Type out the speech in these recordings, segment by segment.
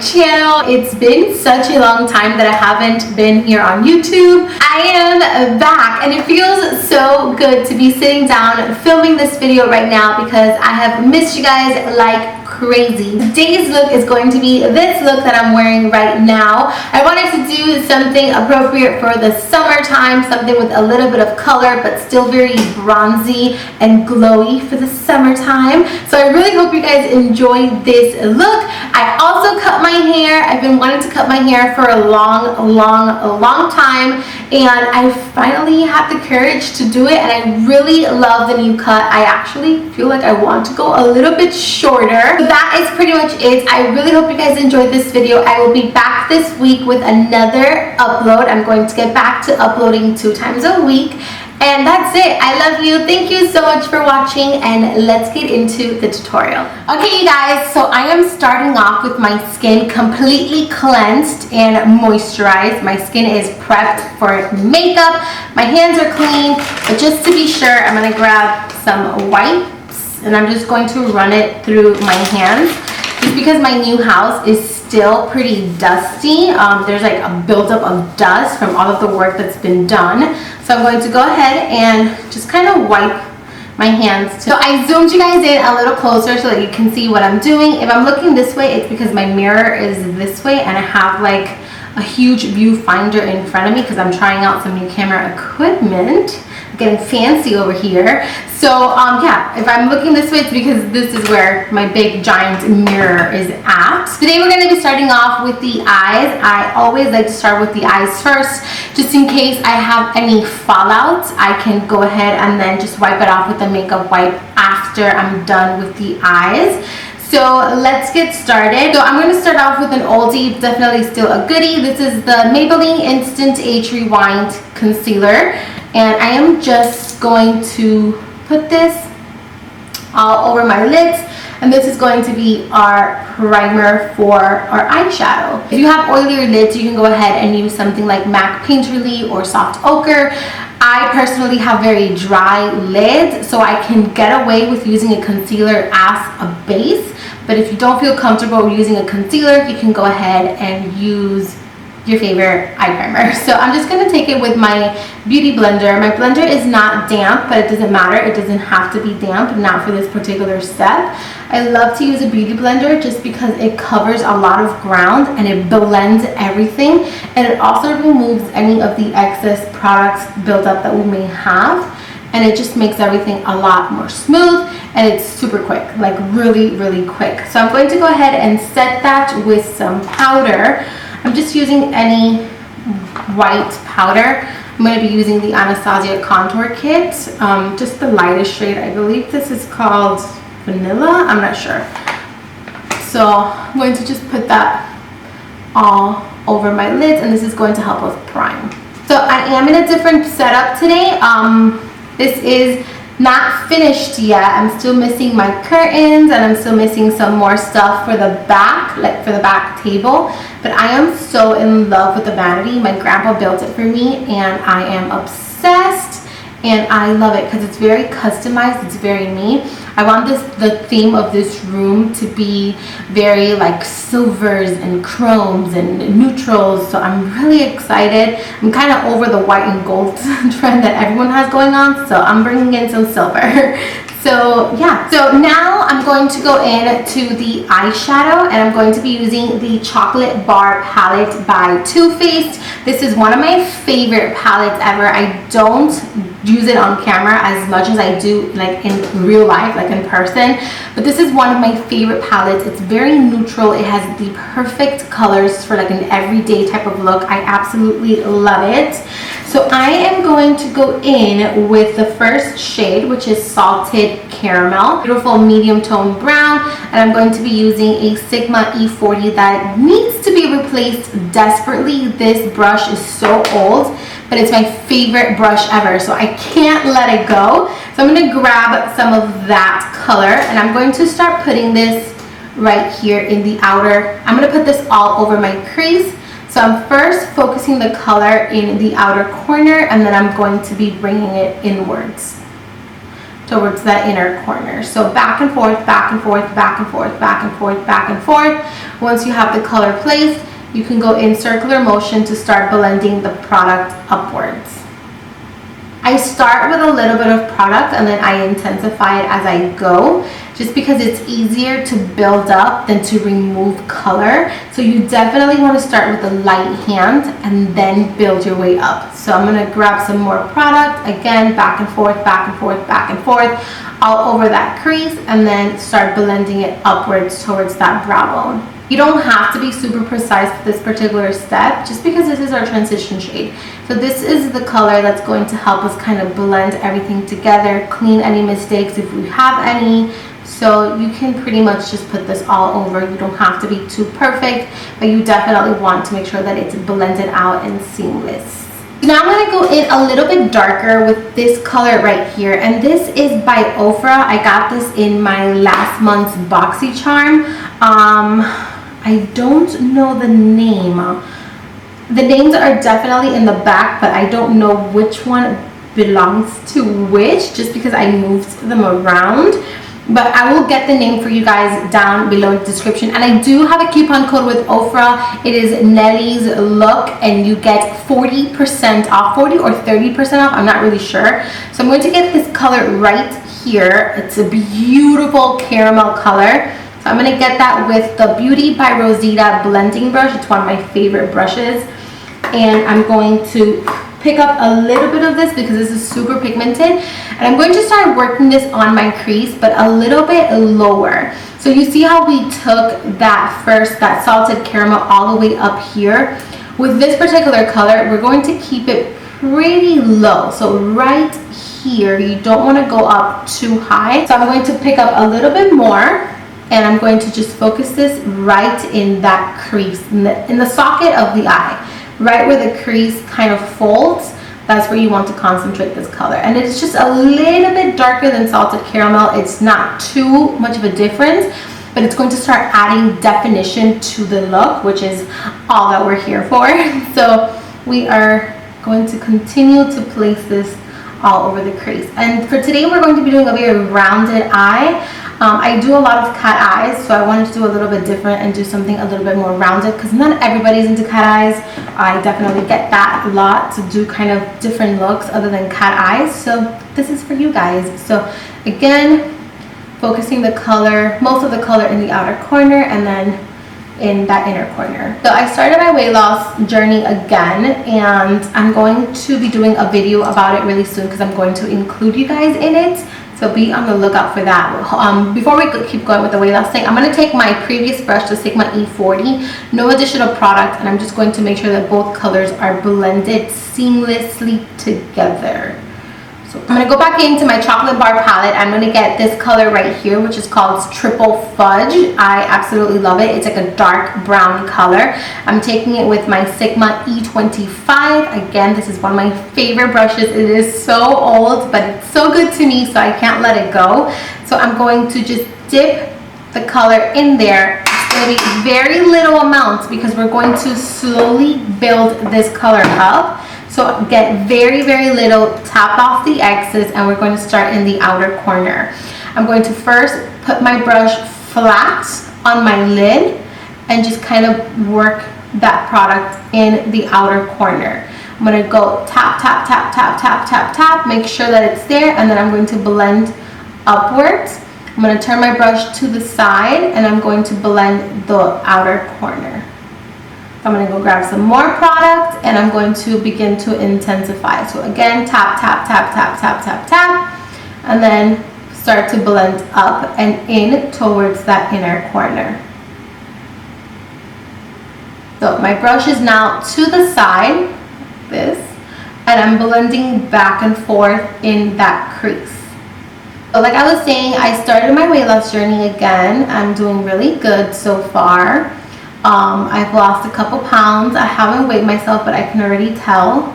Channel. It's been such a long time that I haven't been here on YouTube. I am back and it feels so good to be sitting down filming this video right now because I have missed you guys like crazy. Today's look is going to be this look that I'm wearing right now. I wanted to do something appropriate for the summertime, something with a little bit of color but still very bronzy and glowy for the summertime. So I really hope you guys enjoy this look. I also cut my hair. I've been wanting to cut my hair for a long time, and I finally had the courage to do it, and I really love the new cut. I actually feel like I want to go a little bit shorter. So that is pretty much it. I really hope you guys enjoyed this video. I will be back this week with another upload. I'm going to get back to uploading 2 times a week. And that's it. I love you. Thank you so much for watching, and let's get into the tutorial. Okay, you guys, so I am starting off with my skin completely cleansed and moisturized. My skin is prepped for makeup. My hands are clean, but just to be sure, I'm going to grab some wipes and I'm just going to run it through my hands. Just because my new house is still pretty dusty. There's like a buildup of dust from all of the work that's been done. So I'm going to go ahead and just kind of wipe my hands. So I zoomed you guys in a little closer so that you can see what I'm doing. If I'm looking this way, it's because my mirror is this way and I have like a huge viewfinder in front of me because I'm trying out some new camera equipment. Getting fancy over here. So yeah, if I'm looking this way, it's because this is where my big giant mirror is at. Today we're going to be starting off with the eyes. I always like to start with the eyes first, just in case I have any fallout. I can go ahead and then just wipe it off with a makeup wipe after I'm done with the eyes. So let's get started. So I'm going to start off with an oldie, definitely still a goodie. This is the Maybelline Instant Age Rewind Concealer. And I am just going to put this all over my lids. And this is going to be our primer for our eyeshadow. If you have oilier lids, you can go ahead and use something like MAC Painterly or Soft Ochre. I personally have very dry lids, so I can get away with using a concealer as a base. But if you don't feel comfortable using a concealer, you can go ahead and use your favorite eye primer. So I'm just going to take it with my beauty blender. My blender is not damp, but it doesn't matter. It doesn't have to be damp, not for this particular step. I love to use a beauty blender just because it covers a lot of ground and it blends everything, and it also removes any of the excess products buildup that we may have, and it just makes everything a lot more smooth, and it's super quick, like really quick. So I'm going to go ahead and set that with some powder. I'm just using any white powder. I'm going to be using the Anastasia contour kit, just the lightest shade. I believe this is called Vanilla. I'm not sure. So I'm going to just put that all over my lids, and this is going to help us prime. So I am in a different setup today. This is not finished yet. I'm still missing my curtains, and I'm still missing some more stuff for the back, like for the back table. But I am so in love with the vanity. My grandpa built it for me, and I am obsessed, and I love it because it's very customized. It's very me. I want the theme of this room to be very like silvers and chromes and neutrals. So I'm really excited. I'm kind of over the white and gold trend that everyone has going on, so I'm bringing in some silver. So yeah, so now I'm going to go into the eyeshadow, and I'm going to be using the Chocolate Bar palette by Too Faced. This is one of my favorite palettes ever. I don't use it on camera as much as I do like in real life, like in person, but this is one of my favorite palettes. It's very neutral. It has the perfect colors for like an everyday type of look. I absolutely love it. So I am going to go in with the first shade, which is Salted Caramel, beautiful medium tone brown, and I'm going to be using a Sigma E40 that needs to be replaced desperately. This brush is so old, but it's my favorite brush ever, so I can't let it go. So I'm going to grab some of that color and I'm going to start putting this right here in the outer. I'm going to put this all over my crease. So I'm first focusing the color in the outer corner, and then I'm going to be bringing it inwards towards that inner corner. So back and forth, back and forth, back and forth, back and forth, back and forth. Once you have the color placed, you can go in circular motion to start blending the product upwards. I start with a little bit of product and then I intensify it as I go, just because it's easier to build up than to remove color. So you definitely want to start with a light hand and then build your way up. So I'm going to grab some more product, again, back and forth, back and forth, back and forth, all over that crease, and then start blending it upwards towards that brow bone. You don't have to be super precise with this particular step, just because this is our transition shade. So this is the color that's going to help us kind of blend everything together, clean any mistakes if we have any. So you can pretty much just put this all over. You don't have to be too perfect, but you definitely want to make sure that it's blended out and seamless. Now I'm going to go in a little bit darker with this color right here, and this is by Ofra. I got this in my last month's BoxyCharm. I don't know the name. The names are definitely in the back, but I don't know which one belongs to which, just because I moved them around. But I will get the name for you guys down below in the description. And I do have a coupon code with Ofra. It is Nelly's Look, and you get 40% off, 40 or 30% off. I'm not really sure. So I'm going to get this color right here. It's a beautiful caramel color. So I'm going to get that with the Beauty by Rosita blending brush. It's one of my favorite brushes. And I'm going to pick up a little bit of this because this is super pigmented. And I'm going to start working this on my crease, but a little bit lower. So you see how we took that salted caramel all the way up here? With this particular color, we're going to keep it pretty low. So right here, you don't want to go up too high. So I'm going to pick up a little bit more. And I'm going to just focus this right in that crease, in the socket of the eye, right where the crease kind of folds. That's where you want to concentrate this color. And it's just a little bit darker than salted caramel. It's not too much of a difference, but it's going to start adding definition to the look, which is all that we're here for. So we are going to continue to place this all over the crease. And for today, we're going to be doing a very rounded eye. I do a lot of cat eyes, so I wanted to do a little bit different and do something a little bit more rounded, because not everybody's into cat eyes. I definitely get that a lot, to do kind of different looks other than cat eyes. So this is for you guys. So again, focusing the color, most of the color in the outer corner and then in that inner corner. So I started my weight loss journey again, and I'm going to be doing a video about it really soon because I'm going to include you guys in it. So be on the lookout for that. Before we keep going with the weight loss thing, I'm going to take my previous brush, to take my E40, no additional product, and I'm just going to make sure that both colors are blended seamlessly together. So I'm going to go back into my chocolate bar palette. I'm going to get this color right here, which is called Triple Fudge. I absolutely love it. It's like a dark brown color. I'm taking it with my Sigma E25. Again, this is one of my favorite brushes. It is so old, but it's so good to me, so I can't let it go. So I'm going to just dip the color in there. It's going to be very little amounts because we're going to slowly build this color up. So get very, very little, tap off the excess, and we're going to start in the outer corner. I'm going to first put my brush flat on my lid and just kind of work that product in the outer corner. I'm going to go tap, tap, tap, tap, tap, tap, tap, make sure that it's there, and then I'm going to blend upwards. I'm going to turn my brush to the side, and I'm going to blend the outer corner. I'm going to go grab some more product, and I'm going to begin to intensify. So again, tap, tap, tap, tap, tap, tap, tap, and then start to blend up and in towards that inner corner. So my brush is now to the side, like this, and I'm blending back and forth in that crease. So like I was saying, I started my weight loss journey again. I'm doing really good so far. I've lost a couple pounds. I haven't weighed myself, but I can already tell.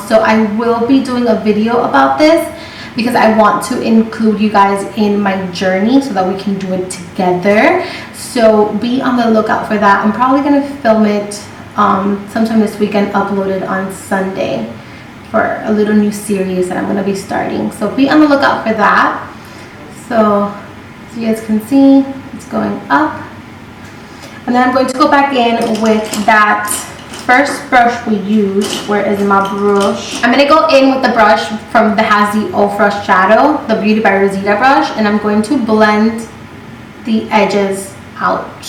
So I will be doing a video about this. because I want to include you guys in my journey so that we can do it together. So be on the lookout for that. I'm probably going to film it sometime this weekend, upload it on Sunday for a little new series that I'm going to be starting. So be on the lookout for that. So as you guys can see, it's going up. And then I'm going to go back in with that first brush we used. Where is my brush? I'm going to go in with the brush that has the Ofra Eyeshadow, the Beauty by Rosita brush, and I'm going to blend the edges out.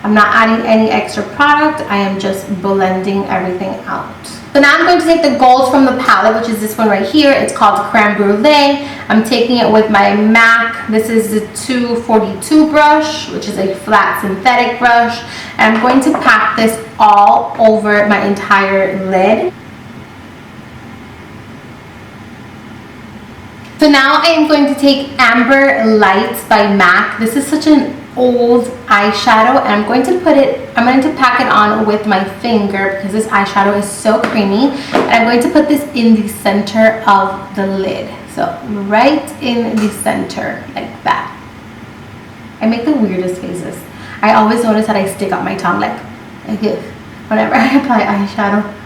I'm not adding any extra product. I am just blending everything out. So now I'm going to take the gold from the palette, which is this one right here. It's called Creme Brulee. I'm taking it with my MAC. This is the 242 brush, which is a flat synthetic brush. And I'm going to pack this all over my entire lid. So now I am going to take Amber Lights by MAC. This is such an old eyeshadow, and I'm going to pack it on with my finger because this eyeshadow is so creamy. And I'm going to put this in the center of the lid. So right in the center, like that. I make the weirdest faces. I always notice that I stick out my tongue like this whenever I apply eyeshadow.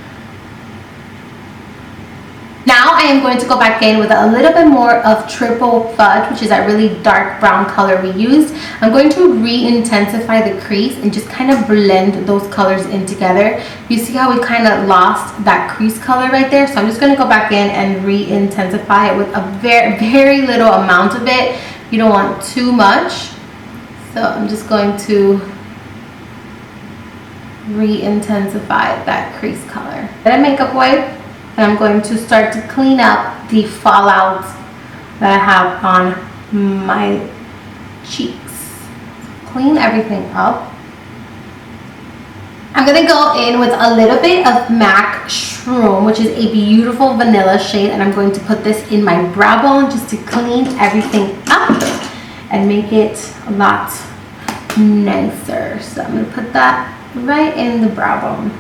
Now I am going to go back in with a little bit more of Triple Fudge, which is that really dark brown color we used. I'm going to re-intensify the crease and just kind of blend those colors in together. You see how we kind of lost that crease color right there? So I'm just going to go back in and re-intensify it with a very, very little amount of it. You don't want too much. So I'm just going to re-intensify that crease color. Then a makeup wipe. And I'm going to start to clean up the fallout that I have on my cheeks. Clean everything up. I'm going to go in with a little bit of MAC Shroom, which is a beautiful vanilla shade. And I'm going to put this in my brow bone just to clean everything up and make it a lot nicer. So I'm going to put that right in the brow bone.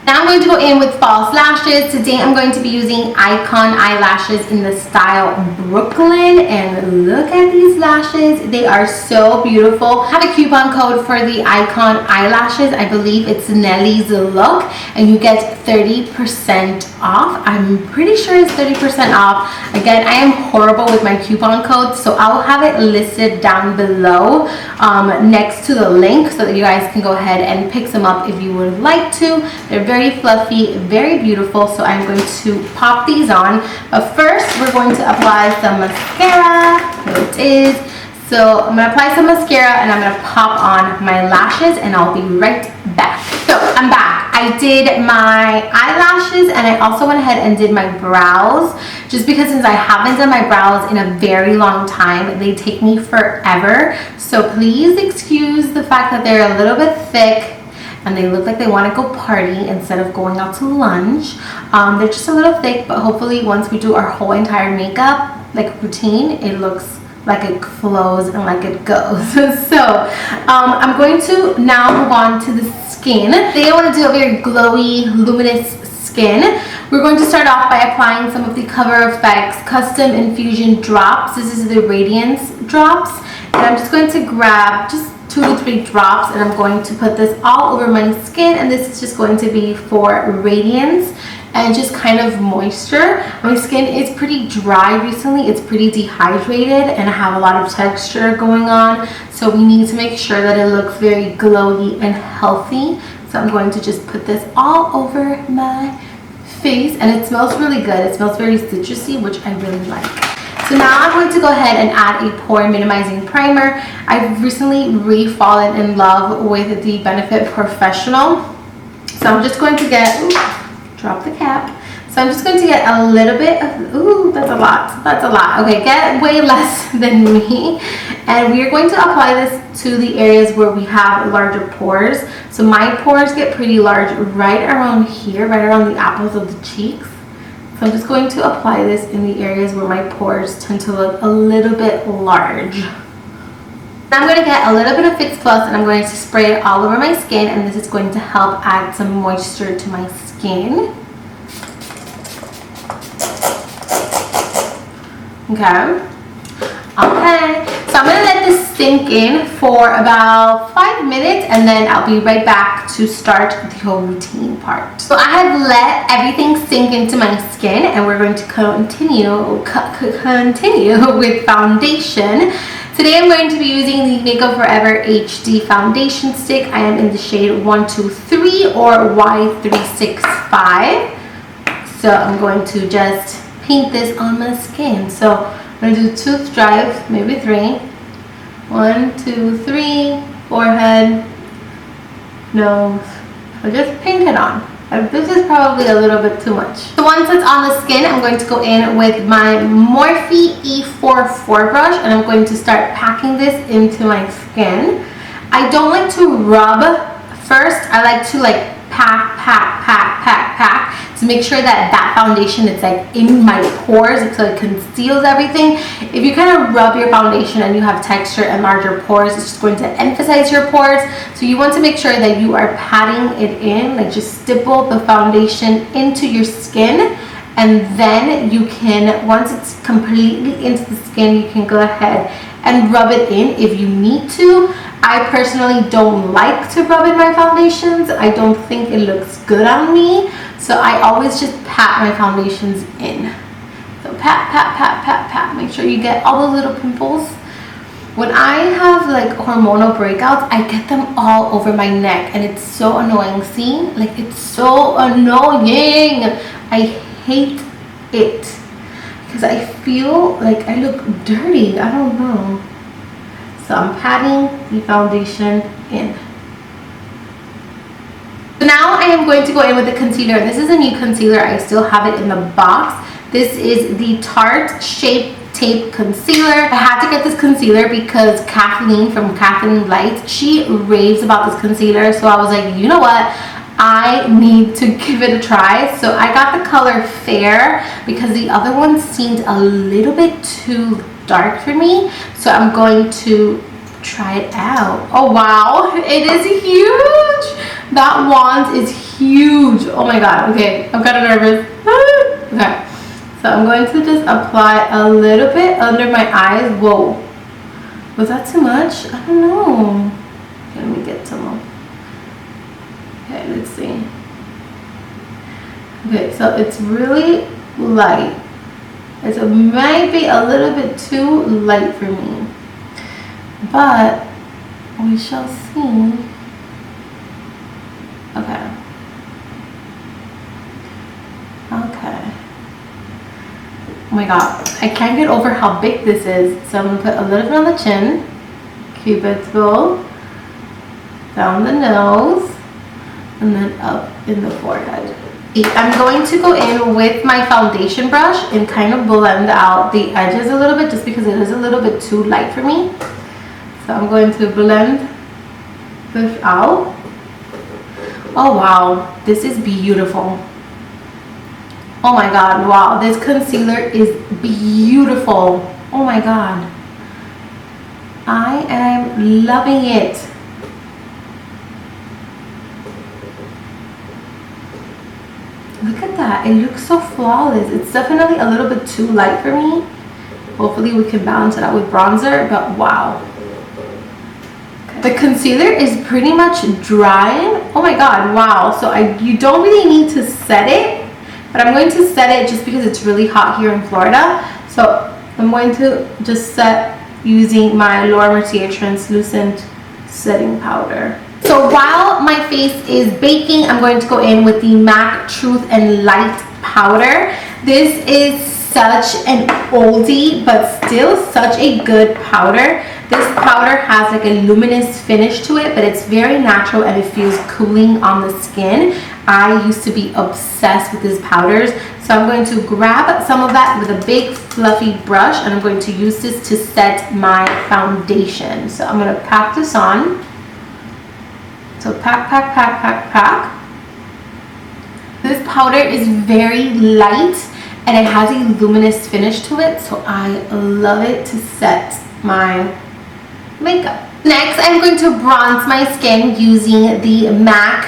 Now I'm going to go in with false lashes. Today I'm going to be using Icon eyelashes in the style Brooklyn. And look at these lashes. They are so beautiful. I have a coupon code for the Icon eyelashes. I believe it's Nelly's Look. And you get 30% off. I'm pretty sure it's 30% off. Again, I am horrible with my coupon codes, so I'll have it listed down below next to the link so that you guys can go ahead and pick some up if you would like to. They're very fluffy, very beautiful, so I'm going to pop these on. But first, we're going to apply some mascara. Here it is. So I'm going to apply some mascara and I'm going to pop on my lashes and I'll be right back. So I'm back. I did my eyelashes and I also went ahead and did my brows, just because since I haven't done my brows in a very long time, they take me forever. So please excuse the fact that they're a little bit thick and they look like they want to go party instead of going out to lunch. They're just a little thick, but hopefully once we do our whole entire makeup like routine, it looks like it flows and like it goes. So I'm going to now move on to the skin. Today I want to do a very glowy, luminous skin. We're going to start off by applying some of the Cover FX Custom Infusion Drops. This is the Radiance Drops. And I'm just going to grab just 2 to 3 drops and I'm going to put this all over my skin, and this is just going to be for radiance and just kind of moisture. My skin is pretty dry recently. It's pretty dehydrated and I have a lot of texture going on, so we need to make sure that it looks very glowy and healthy. So I'm going to just put this all over my face, and it smells really good. It smells very citrusy, which I really like. So now I'm going to go ahead and add a pore minimizing primer. I've recently re-fallen in love with the Benefit Professional. So I'm just going to get, ooh, drop the cap. So I'm just going to get a little bit of, ooh, that's a lot. That's a lot. Okay, get way less than me. And we are going to apply this to the areas where we have larger pores. So my pores get pretty large right around here, right around the apples of the cheeks. So I'm just going to apply this in the areas where my pores tend to look a little bit large. Now I'm going to get a little bit of Fix Plus and I'm going to spray it all over my skin, and this is going to help add some moisture to my skin. Okay. Okay, so I'm gonna let this sink in for about 5 minutes, and then I'll be right back to start the whole routine part. So I have let everything sink into my skin, and we're going to continue with foundation. Today I'm going to be using the Makeup Forever HD foundation stick. I am in the shade 123 or Y365. So I'm going to just paint this on my skin. So I'm going to do tooth drive, maybe 3. 1, 2, 3, forehead, nose. So just paint it on. This is probably a little bit too much. So once it's on the skin, I'm going to go in with my Morphe E44 brush, and I'm going to start packing this into my skin. I don't like to rub first. I like to like pack to make sure that that foundation is like in my pores, so it conceals everything. If you kind of rub your foundation and you have texture and larger pores, it's just going to emphasize your pores. So you want to make sure that you are patting it in, like just stipple the foundation into your skin, and then you can, once it's completely into the skin, you can go ahead and rub it in if you need to. I personally don't like to rub in my foundations. I don't think it looks good on me. So I always just pat my foundations in. So pat. Make sure you get all the little pimples. When I have like hormonal breakouts, I get them all over my neck, and it's so annoying. See? Like, it's so annoying. I hate it because I feel like I look dirty. I don't know. So I'm patting the foundation in. So now I am going to go in with the concealer. This is a new concealer. I still have it in the box. This is the Tarte Shape Tape Concealer. I had to get this concealer because Kathleen from Kathleen Lights, she raves about this concealer. So I was like, you know what? I need to give it a try. So I got the color Fair because the other one seemed a little bit too dark for me. So I'm going to try it out. Oh wow, it is huge. That wand is huge. Oh my god. Okay, I'm kind of nervous. Okay, so I'm going to just apply a little bit under my eyes. Whoa, was that too much? I don't know. Okay, let me get some more. Okay, let's see. Okay, so it's really light. It might be a little bit too light for me, but we shall see. Okay. Oh my god, I can't get over how big this is. So I'm going to put a little bit on the chin, Cupid's bow, down the nose, and then up in the forehead. I'm going to go in with my foundation brush and kind of blend out the edges a little bit, just because it is a little bit too light for me. So I'm going to blend this out. Oh wow, this is beautiful. Oh my god, wow, this concealer is beautiful. Oh my god, I am loving it. Look at that, it looks so flawless. It's definitely a little bit too light for me. Hopefully we can balance it out with bronzer, but wow. The concealer is pretty much drying. Oh my god, wow. So you don't really need to set it, but I'm going to set it just because it's really hot here in Florida. So I'm going to just set using my Laura Mercier translucent setting powder. So while my face is baking, I'm going to go in with the MAC Truth and Light powder. This is such an oldie, but still such a good powder. This powder has like a luminous finish to it, but it's very natural and it feels cooling on the skin. I used to be obsessed with these powders. So I'm going to grab some of that with a big fluffy brush, and I'm going to use this to set my foundation. So I'm going to pack this on. So pack. This powder is very light and it has a luminous finish to it, so I love it to set my makeup. Next, I'm going to bronze my skin using the MAC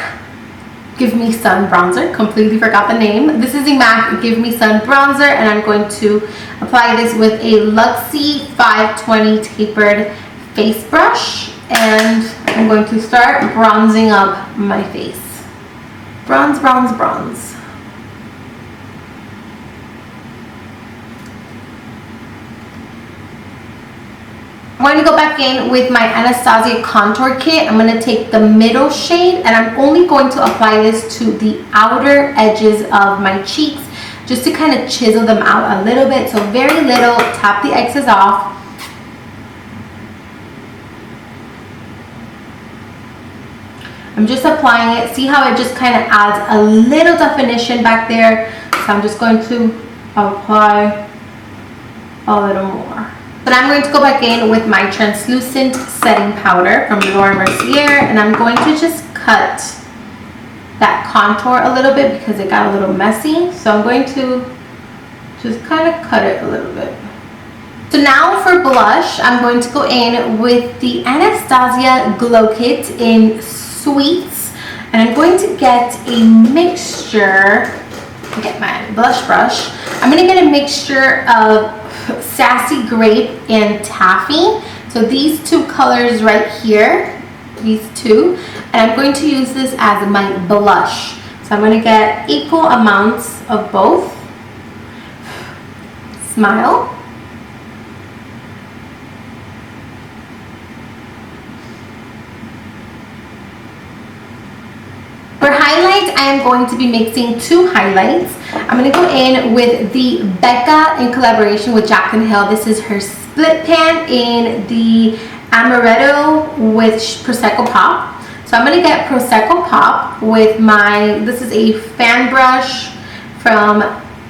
Give Me Sun bronzer. Completely forgot the name. This is the MAC Give Me Sun bronzer, and I'm going to apply this with a Luxie 520 tapered face brush, and I'm going to start bronzing up my face. Bronze, bronze, bronze. I'm going to go back in with my Anastasia contour kit. I'm going to take the middle shade, and I'm only going to apply this to the outer edges of my cheeks just to kind of chisel them out a little bit. So very little, tap the excess off. I'm just applying it. See how it just kind of adds a little definition back there? So I'm just going to apply a little more. But I'm going to go back in with my translucent setting powder from Laura Mercier, and I'm going to just cut that contour a little bit because it got a little messy. So I'm going to just kind of cut it a little bit. So now for blush, I'm going to go in with the Anastasia Glow Kit in Sweets, and I'm going to get a mixture. Get my blush brush. I'm going to get a mixture of Sassy Grape and Taffy. So these two colors right here, these two, and I'm going to use this as my blush. So I'm going to get equal amounts of both. Smile. For highlight, I am going to be mixing two highlights. I'm going to go in with the Becca in collaboration with Jack and Hill. This is her split pan in the Amaretto with Prosecco Pop. So I'm going to get Prosecco Pop with my, this is a fan brush from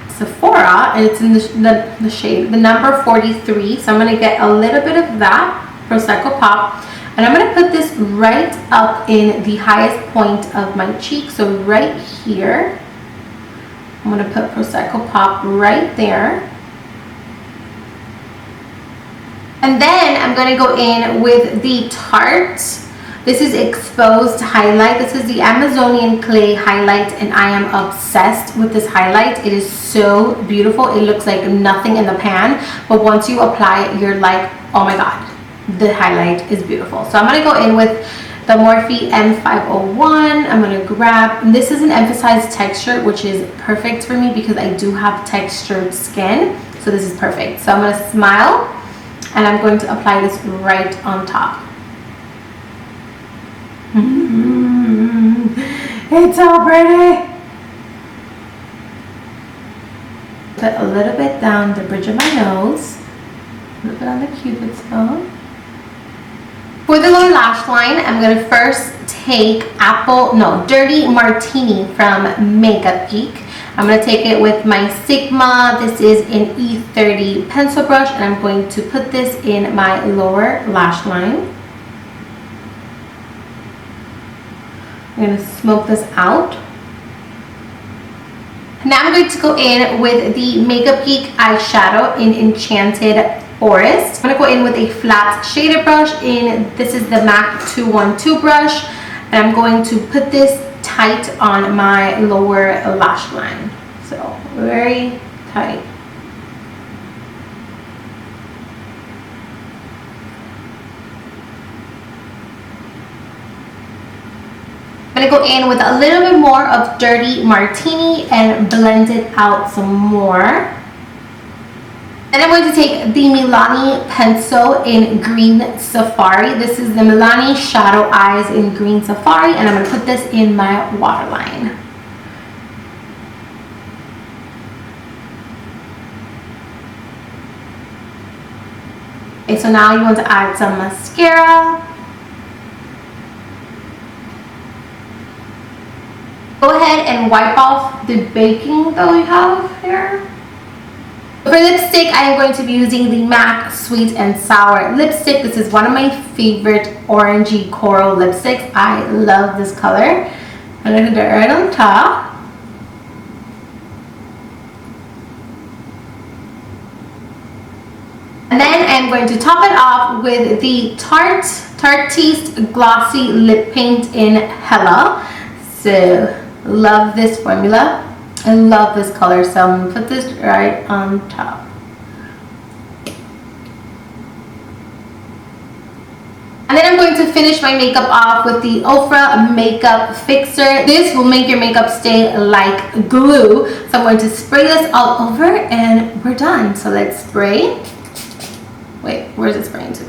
Sephora, and it's in the shade, the number 43. So I'm going to get a little bit of that Prosecco Pop. And I'm going to put this right up in the highest point of my cheek. So right here, I'm going to put Prosecco Pop right there. And then I'm going to go in with the Tarte. This is Exposed Highlight. This is the Amazonian Clay Highlight, and I am obsessed with this highlight. It is so beautiful. It looks like nothing in the pan, but once you apply it, you're like, oh my God. The highlight is beautiful. So I'm going to go in with the Morphe M501. I'm going to grab, and this is an emphasized texture, which is perfect for me because I do have textured skin. So this is perfect. So I'm going to smile, and I'm going to apply this right on top. It's so pretty. Put a little bit down the bridge of my nose, a little bit on the Cupid's bow. For the lower lash line, I'm going to first take Dirty Martini from Makeup Geek. I'm going to take it with my Sigma. This is an E30 pencil brush, and I'm going to put this in my lower lash line. I'm going to smoke this out. Now I'm going to go in with the Makeup Geek eyeshadow in Enchanted Forest. I'm going to go in with a flat shaded brush, this is the MAC 212 brush, and I'm going to put this tight on my lower lash line. So very tight. I'm going to go in with a little bit more of Dirty Martini and blend it out some more. Then I'm going to take the Milani pencil in Green Safari. This is the Milani Shadow Eyes in Green Safari, and I'm going to put this in my waterline. Okay, so now you want to add some mascara. Go ahead and wipe off the baking that we have here. For lipstick, I am going to be using the MAC Sweet and Sour lipstick. This is one of my favorite orangey coral lipsticks. I love this color. I'm going to put it right on top. And then I'm going to top it off with the Tarteist Glossy Lip Paint in Hella. So Love this formula. I love this color, so I'm gonna put this right on top. And then I'm going to finish my makeup off with the Ofra Makeup Fixer. This will make your makeup stay like glue. So I'm going to spray this all over and we're done. So let's spray. Wait, where's it spraying to?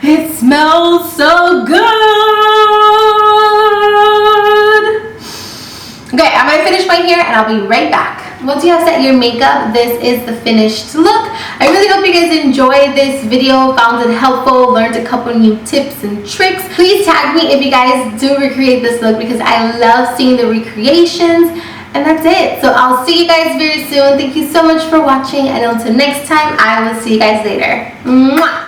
It smells so good. Okay, I'm gonna finish my hair and I'll be right back. Once you have set your makeup, this is the finished look. I really hope you guys enjoyed this video, found it helpful, learned a couple new tips and tricks. Please tag me if you guys do recreate this look because I love seeing the recreations. And that's it. So I'll see you guys very soon. Thank you so much for watching. And until next time, I will see you guys later. Mwah!